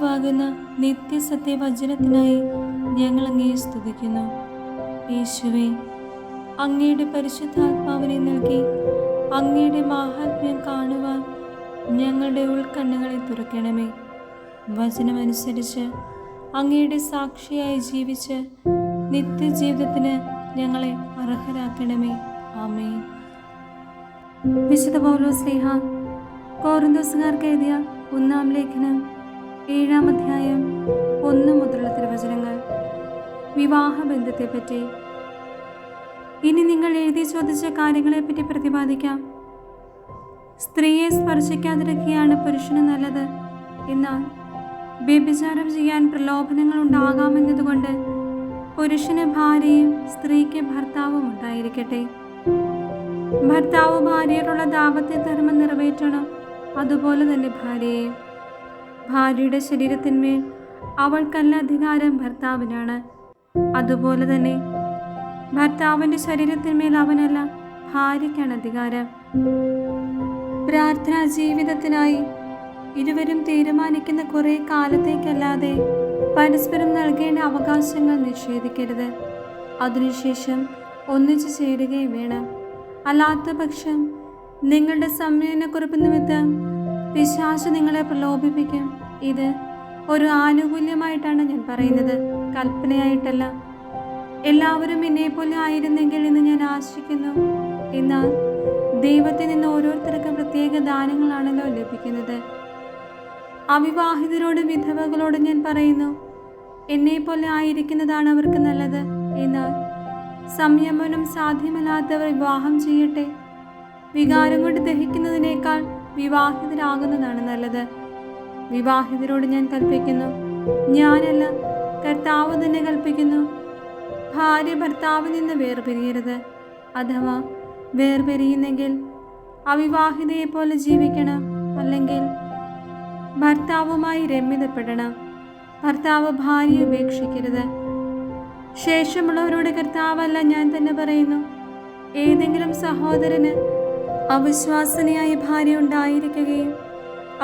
രാജാവാകുന്ന നിത്യസത്യവചനത്തിനായി ഞങ്ങൾ അങ്ങയെ സ്തുതിക്കുന്നു. യേശുവേ, അങ്ങയുടെ പരിശുദ്ധാത്മാവിനെ നൽകി അങ്ങയുടെ മാഹാത്മ്യം കാണുവാൻ ഞങ്ങളുടെ ഉൾക്കണ്ണുകളെ തുറക്കണമേ. വചനമനുസരിച്ച് അങ്ങയുടെ സാക്ഷിയായി ജീവിച്ച് നിത്യജീവിതത്തിന് ഞങ്ങളെ അർഹരാക്കണമേ. ആമേൻ. വിശുദ്ധ പൗലോസ്ലീഹ കൊരിന്ത്യർക്കാർക്ക് എഴുതിയ 1-ാം ലേഖനം 7-ാം അധ്യായം 1 മുതലുള്ള തിരുവചനങ്ങൾ. വിവാഹബന്ധത്തെപ്പറ്റി. ഇനി നിങ്ങൾ എഴുതി ചോദിച്ച കാര്യങ്ങളെപ്പറ്റി പ്രതിപാദിക്കാം. സ്ത്രീയെ സ്പർശിക്കാതിരിക്കുകയാണ് പുരുഷന് നല്ലത്. എന്നാൽ വ്യഭിചാരം ചെയ്യാൻ പ്രലോഭനങ്ങൾ ഉണ്ടാകാമെന്നതുകൊണ്ട് പുരുഷന് ഭാര്യയും സ്ത്രീക്ക് ഭർത്താവും ഉണ്ടായിരിക്കട്ടെ. ഭർത്താവ് ഭാര്യയോടുള്ള ദാമ്പത്യ ധർമ്മം നിറവേറ്റണം. അതുപോലെ തന്നെ ഭാര്യയെയും. ഭാര്യയുടെ ശരീരത്തിന്മേൽ അവൾക്കല്ല അധികാരം, ഭർത്താവിനാണ്. അതുപോലെ തന്നെ ഭർത്താവിൻ്റെ ശരീരത്തിന്മേൽ അവനല്ല, ഭാര്യയ്ക്കാണ് അധികാരം. പ്രാർത്ഥനാ ജീവിതത്തിനായി ഇരുവരും തീരുമാനിക്കുന്ന കുറേ കാലത്തേക്കല്ലാതെ പരസ്പരം നൽകേണ്ട അവകാശങ്ങൾ നിഷേധിക്കരുത്. അതിനുശേഷം ഒന്നിച്ചു ചേരുകയും വേണം. അല്ലാത്ത പക്ഷം നിങ്ങളുടെ സംയോജനക്കുറിപ്പ് നിമിത്തം പിശാച് നിങ്ങളെ പ്രലോഭിപ്പിക്കും. ഇത് ഒരു ആനുകൂല്യമായിട്ടാണ് ഞാൻ പറയുന്നത്, കൽപ്പനയായിട്ടല്ല. എല്ലാവരും എന്നെപ്പോലെ ആയിരുന്നെങ്കിൽ എന്ന് ഞാൻ ആശിക്കുന്നു. എന്നാൽ ദൈവത്തിൽ നിന്ന് ഓരോരുത്തർക്കും പ്രത്യേക ദാനങ്ങളാണല്ലോ ലഭിക്കുന്നത്. അവിവാഹിതരോടും വിധവകളോടും ഞാൻ പറയുന്നു, എന്നെപ്പോലെ ആയിരിക്കുന്നതാണ് അവർക്ക് നല്ലത്. എന്നാൽ സംയമനം സാധ്യമല്ലാത്തവർ വിവാഹം ചെയ്യട്ടെ. വികാരം കൊണ്ട് ദഹിക്കുന്നതിനേക്കാൾ വിവാഹിതരാകുന്നതാണ് നല്ലത്. വിവാഹിതരോട് ഞാൻ കൽപ്പിക്കുന്നു, ഞാനല്ല, കർത്താവ് തന്നെ കൽപ്പിക്കുന്നു, ഭാര്യ ഭർത്താവിൽ നിന്ന് വേർപിരിയരുത്. അഥവാ വേർപിരിയുന്നെങ്കിൽ അവിവാഹിതയെ പോലെ ജീവിക്കണം, അല്ലെങ്കിൽ ഭർത്താവുമായി രമ്യതപ്പെടണം. ഭർത്താവ് ഭാര്യയെ ഉപേക്ഷിക്കരുത്. ശേഷമുള്ളവരോട് കർത്താവല്ല, ഞാൻ തന്നെ പറയുന്നു, ഏതെങ്കിലും സഹോദരന് അവിശ്വാസനയായ ഭാര്യ ഉണ്ടായിരിക്കുകയും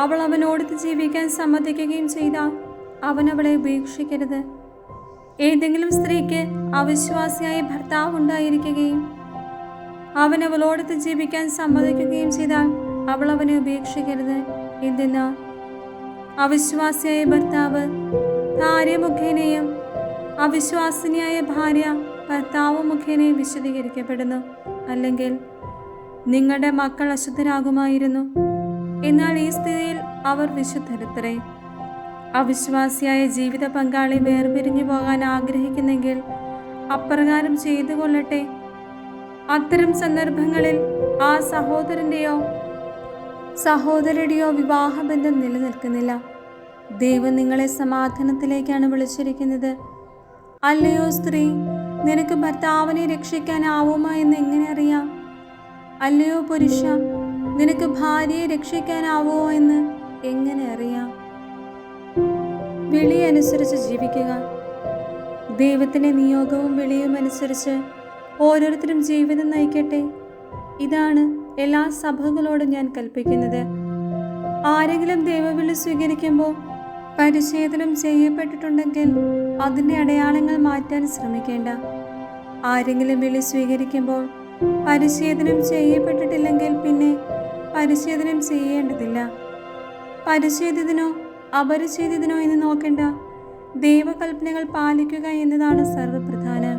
അവൾ അവനോടൊത്ത് ജീവിക്കാൻ സമ്മതിക്കുകയും ചെയ്താൽ അവൻ അവളെ ഉപേക്ഷിക്കരുത്. ഏതെങ്കിലും സ്ത്രീക്ക് അവിശ്വാസിയായ ഭർത്താവ് ഉണ്ടായിരിക്കുകയും അവൻ അവളോടൊത്ത് ജീവിക്കാൻ സമ്മതിക്കുകയും ചെയ്താൽ അവൾ അവനെ ഉപേക്ഷിക്കരുത്. എന്തെന്നാൽ അവിശ്വാസിയായ ഭർത്താവ് ഭാര്യ മുഖേനയും അവിശ്വാസിനിയായ ഭാര്യ ഭർത്താവ് മുഖേനയും വിശദീകരിക്കപ്പെടുന്നു. അല്ലെങ്കിൽ നിങ്ങളുടെ മക്കൾ അശുദ്ധരാകുമായിരുന്നു. എന്നാൽ ഈ സ്ഥിതിയിൽ അവർ വിശുദ്ധരത്രേ. അവിശ്വാസിയായ ജീവിത പങ്കാളി വേർപിരിഞ്ഞു പോകാൻ ആഗ്രഹിക്കുന്നെങ്കിൽ അപ്രകാരം ചെയ്തു കൊള്ളട്ടെ. അത്തരം സന്ദർഭങ്ങളിൽ ആ സഹോദരൻ്റെയോ സഹോദരിയുടെയോ വിവാഹബന്ധം നിലനിൽക്കുന്നില്ല. ദൈവം നിങ്ങളെ സമാധാനത്തിലേക്കാണ് വിളിച്ചിരിക്കുന്നത്. അല്ലയോ സ്ത്രീ, നിനക്ക് ഭർത്താവിനെ രക്ഷിക്കാനാവുമോ എന്ന് എങ്ങനെ അറിയാം? അല്ലയോ പുരുഷ, നിനക്ക് ഭാര്യയെ രക്ഷിക്കാനാവുമോ എന്ന് എങ്ങനെ അറിയാം? വിളി അനുസരിച്ച് ജീവിക്കുക. ദൈവത്തിൻ്റെ നിയോഗവും വിളിയും അനുസരിച്ച് ഓരോരുത്തരും ജീവിതം നയിക്കട്ടെ. ഇതാണ് എല്ലാ സഭകളോടും ഞാൻ കൽപ്പിക്കുന്നത്. ആരെങ്കിലും ദൈവവിളി സ്വീകരിക്കുമ്പോൾ പരിച്ഛേദനം ചെയ്യപ്പെട്ടിട്ടുണ്ടെങ്കിൽ അതിൻ്റെ അടയാളങ്ങൾ മാറ്റാൻ ശ്രമിക്കേണ്ട. ആരെങ്കിലും വിളി സ്വീകരിക്കുമ്പോൾ പരിച്ഛേദനം ചെയ്യപ്പെട്ടിട്ടില്ലെങ്കിൽ പിന്നെ പരിച്ഛേദനം ചെയ്യേണ്ടതില്ല. പരിച്ഛേദിതനോ അപരിച്ഛേദിതനോ എന്ന് നോക്കേണ്ട. ദൈവകൽപ്പനകൾ പാലിക്കുക എന്നതാണ് സർവപ്രധാനം.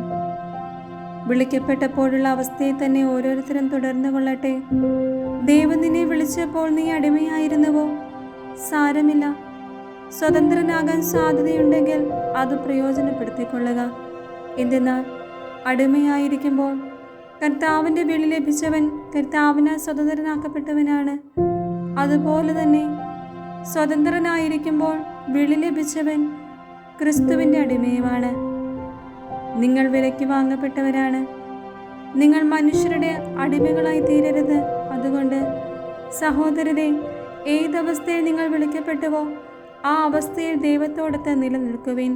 വിളിക്കപ്പെട്ടപ്പോഴുള്ള അവസ്ഥയെ തന്നെ ഓരോരുത്തരും തുടർന്നു കൊള്ളട്ടെ. ദൈവം നിന്നെ വിളിച്ചപ്പോൾ നീ അടിമയായിരുന്നുവോ? സാരമില്ല. സ്വതന്ത്രനാകാൻ സാധ്യതയുണ്ടെങ്കിൽ അത് പ്രയോജനപ്പെടുത്തിക്കൊള്ളുക. എന്തെന്നാൽ അടിമയായിരിക്കുമ്പോൾ കർത്താവിൻ്റെ വിളി ലഭിച്ചവൻ കർത്താവിനാൽ സ്വതന്ത്രനാക്കപ്പെട്ടവനാണ്. അതുപോലെ തന്നെ സ്വതന്ത്രനായിരിക്കുമ്പോൾ വിളി ലഭിച്ചവൻ ക്രിസ്തുവിൻ്റെ അടിമയുമാണ്. നിങ്ങൾ വിലയ്ക്ക് വാങ്ങപ്പെട്ടവരാണ്. നിങ്ങൾ മനുഷ്യരുടെ അടിമകളായി തീരരുത്. അതുകൊണ്ട് സഹോദരരെ, ഏതവസ്ഥയിൽ നിങ്ങൾ വിളിക്കപ്പെട്ടുവോ ആ അവസ്ഥയിൽ ദൈവത്തോടൊത്ത് നിലനിൽക്കുവിൻ.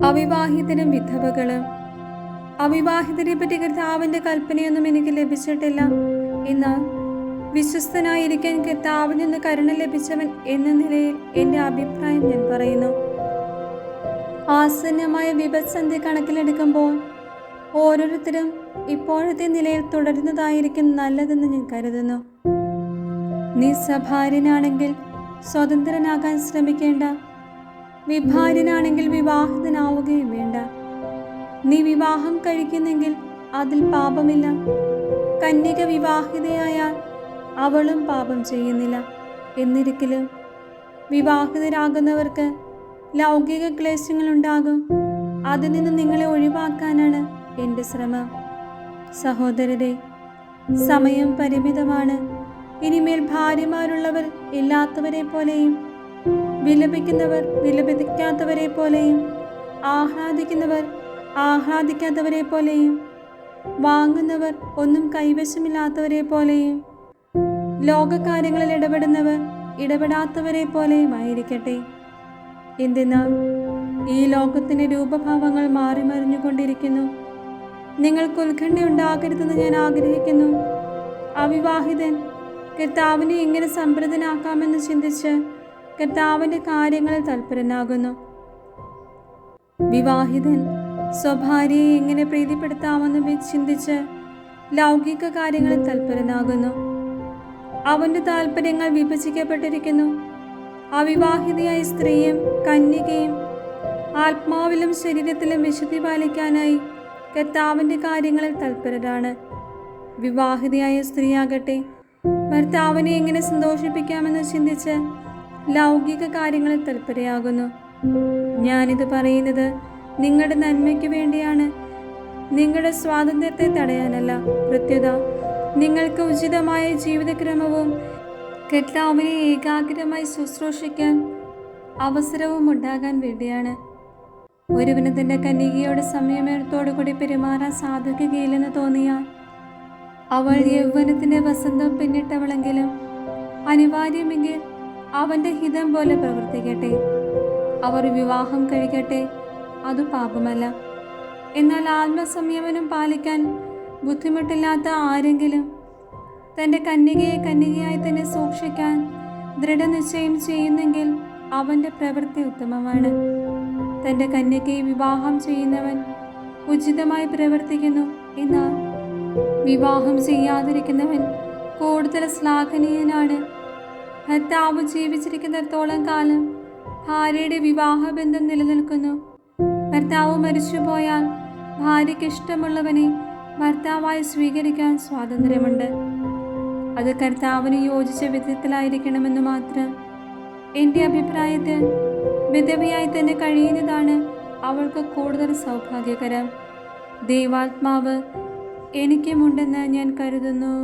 അവിവാഹിതരും വിധവകളും. അവിവാഹിതരെ പറ്റി കർത്താവിൻ്റെ കൽപ്പനയൊന്നും എനിക്ക് ലഭിച്ചിട്ടില്ല. എന്നാൽ വിശ്വസ്തനായിരിക്കാൻ കർത്താവിൽ നിന്ന് കരുണ ലഭിച്ചവൻ എന്ന നിലയിൽ എൻ്റെ അഭിപ്രായം ഞാൻ പറയുന്നു. ആസന്നമായ വിപത്സന്ധി കണക്കിലെടുക്കുമ്പോൾ ഓരോരുത്തരും ഇപ്പോഴത്തെ നിലയിൽ തുടരുന്നതായിരിക്കും നല്ലതെന്ന് ഞാൻ കരുതുന്നു. നീ സഭാര്യനാണെങ്കിൽ സ്വതന്ത്രനാകാൻ ശ്രമിക്കേണ്ട. വിഭാര്യനാണെങ്കിൽ വിവാഹിതനാവുകയും വേണ്ട. നീ വിവാഹം കഴിക്കുന്നെങ്കിൽ അതിൽ പാപമില്ല. കന്യക വിവാഹിതയായാൽ അവളും പാപം ചെയ്യുന്നില്ല. എന്നിരിക്കലും വിവാഹിതരാകുന്നവർക്ക് ലൗകിക ക്ലേശങ്ങളുണ്ടാകും. അതിൽ നിന്ന് നിങ്ങളെ ഒഴിവാക്കാനാണ് എൻ്റെ ശ്രമം. സഹോദരരെ, സമയം പരിമിതമാണ്. ഇനിമേൽ ഭാര്യമാരുള്ളവർ ഇല്ലാത്തവരെ പോലെയും വിലപിക്കുന്നവർ വിലപിക്കാത്തവരെ പോലെയും ആഹ്ലാദിക്കുന്നവർ ആഹ്ലാദിക്കാത്തവരെ പോലെയും വാങ്ങുന്നവർ ഒന്നും കൈവശമില്ലാത്തവരെ പോലെയും ലോകകാര്യങ്ങളിൽ ഇടപെടുന്നവർ ഇടപെടാത്തവരെ പോലെയും ആയിരിക്കട്ടെ. എന്തെന്നാൽ ഈ ലോകത്തിൻ്റെ രൂപഭാവങ്ങൾ മാറി മറിഞ്ഞുകൊണ്ടിരിക്കുന്നു. നിങ്ങൾക്ക് ഉത്കണ്ഠയുണ്ടാകരുതെന്ന് ഞാൻ ആഗ്രഹിക്കുന്നു. അവിവാഹിതൻ കർത്താവിനെ എങ്ങനെ സംപ്രദനാക്കാമെന്ന് ചിന്തിച്ച് കർത്താവിൻ്റെ കാര്യങ്ങളിൽ തൽപരനാകുന്നു. വിവാഹിതൻ സ്വഭാര്യയെ എങ്ങനെ പ്രീതിപ്പെടുത്താമെന്ന് ചിന്തിച്ച് ലൗകിക കാര്യങ്ങളിൽ തൽപരനാകുന്നു. അവൻ്റെ താല്പര്യങ്ങൾ വിഭജിക്കപ്പെട്ടിരിക്കുന്നു. അവിവാഹിതയായ സ്ത്രീയും കന്യകയും ആത്മാവിലും ശരീരത്തിലും വിശുദ്ധി പാലിക്കാനായി കർത്താവിൻ്റെ കാര്യങ്ങളിൽ തൽപരരാണ്. വിവാഹിതയായ സ്ത്രീയാകട്ടെ ഭർത്താവിനെ എങ്ങനെ സന്തോഷിപ്പിക്കാമെന്ന് ചിന്തിച്ച് ലൗകിക കാര്യങ്ങളിൽ തൽപരയാകുന്നു. ഞാനിത് പറയുന്നത് നിങ്ങളുടെ നന്മയ്ക്ക് വേണ്ടിയാണ്, നിങ്ങളുടെ സ്വാതന്ത്ര്യത്തെ തടയാനല്ല. പ്രത്യുത നിങ്ങൾക്ക് ഉചിതമായ ജീവിതക്രമവും കർത്താവിനെ ഏകാഗ്രമായി ശുശ്രൂഷിക്കാൻ അവസരവും ഉണ്ടാകാൻ വേണ്ടിയാണ്. ഒരുവന് തൻ്റെ കന്യകയോട് സംയമനത്തോടുകൂടി പെരുമാറാൻ സാധിക്കുകയില്ലെന്ന് തോന്നിയാൽ അവൾ യൗവനത്തിൻ്റെ വസന്തം പിന്നിട്ടവളെങ്കിലും അനിവാര്യമെങ്കിൽ അവൻ്റെ ഹിതം പോലെ പ്രവർത്തിക്കട്ടെ. അവർ വിവാഹം കഴിക്കട്ടെ, അത് പാപമല്ല. എന്നാൽ ആത്മസംയമനം പാലിക്കാൻ ബുദ്ധിമുട്ടില്ലാത്ത ആരെങ്കിലും തൻ്റെ കന്യകയെ കന്യകയായി തന്നെ സൂക്ഷിക്കാൻ ദൃഢനിശ്ചയം ചെയ്യുന്നെങ്കിൽ അവൻ്റെ പ്രവൃത്തി ഉത്തമമാണ്. തൻ്റെ കന്യകയെ വിവാഹം ചെയ്യുന്നവൻ ഉചിതമായി പ്രവർത്തിക്കുന്നു. എന്നാൽ വിവാഹം ചെയ്യാതിരിക്കുന്നവൻ കൂടുതൽ ശ്ലാഘനീയനാണ്. ഭർത്താവ് ജീവിച്ചിരിക്കുന്നിടത്തോളം കാലം ഭാര്യയുടെ വിവാഹബന്ധം നിലനിൽക്കുന്നു. ഭർത്താവ് മരിച്ചുപോയാൽ ഭാര്യയ്ക്ക് ഇഷ്ടമുള്ളവനെ ഭർത്താവായി സ്വീകരിക്കാൻ സ്വാതന്ത്ര്യമുണ്ട്. അത് കർത്താവിന് യോജിച്ച വിധത്തിലായിരിക്കണമെന്ന് മാത്രം. എൻ്റെ അഭിപ്രായത്തിൽ വിധവയായി തന്നെ കഴിയുന്നതാണ് അവൾക്ക് കൂടുതൽ സൗഭാഗ്യകരം. ദൈവാത്മാവ് എനിക്കുമുണ്ടെന്ന് ഞാൻ കരുതുന്നു.